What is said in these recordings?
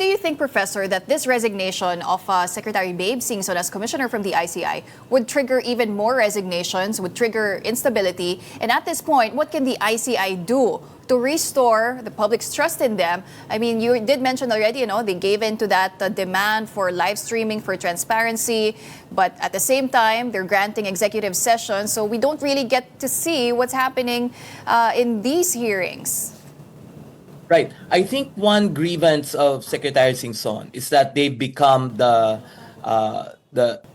do you think, Professor, that this resignation of Secretary Babe Singson as commissioner from the ICI would trigger even more resignations, would trigger instability? And at this point, what can the ICI do to restore the public's trust in them? I mean, you did mention already, they gave in to that demand for live streaming, for transparency, but at the same time, they're granting executive sessions, so we don't really get to see what's happening in these hearings. Right. I think one grievance of Secretary Singson is that they've become the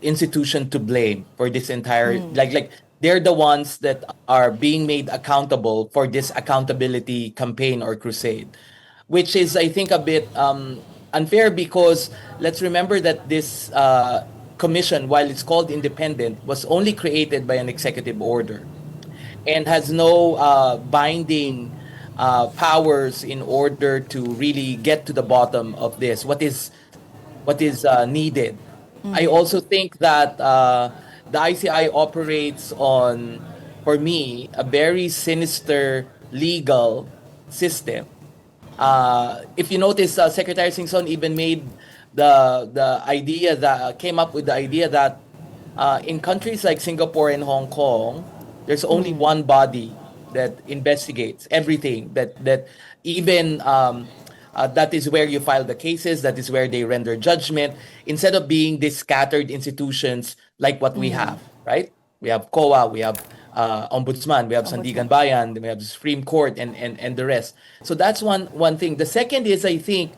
institution to blame for this entire like they're the ones that are being made accountable for this accountability campaign or crusade, which is, I think, a bit unfair, because let's remember that this commission, while it's called independent, was only created by an executive order and has no binding powers in order to really get to the bottom of this. What is needed? I also think that the ICI operates on, for me, a very sinister legal system. If you notice, Secretary Singson even made the idea that came up with the idea that in countries like Singapore and Hong Kong, there's only one body that investigates everything, that even that is where you file the cases, that is where they render judgment, instead of being these scattered institutions like what we have, right? We have COA, we have Ombudsman, we have Sandigan Bayan, we have the Supreme Court, and the rest. So that's one thing. The second is, I think,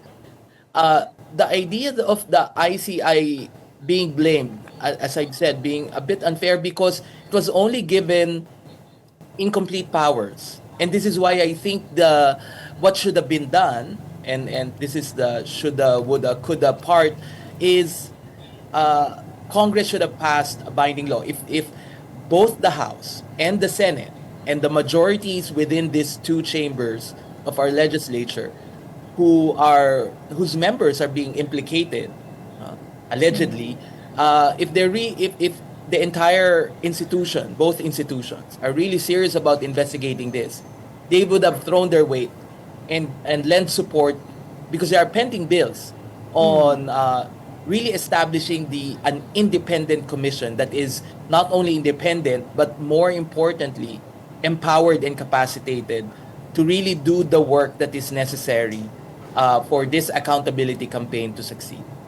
the idea of the ICI being blamed, as I said, being a bit unfair, because it was only given incomplete powers. And this is why I think what should have been done, and this is the shoulda, woulda, coulda part, is Congress should have passed a binding law. If both the House and the Senate and the majorities within these two chambers of our legislature whose members are being implicated, allegedly, if the entire institution, both institutions, are really serious about investigating this, they would have thrown their weight and lent support, because there are pending bills on really establishing an independent commission that is not only independent, but more importantly, empowered and capacitated to really do the work that is necessary for this accountability campaign to succeed.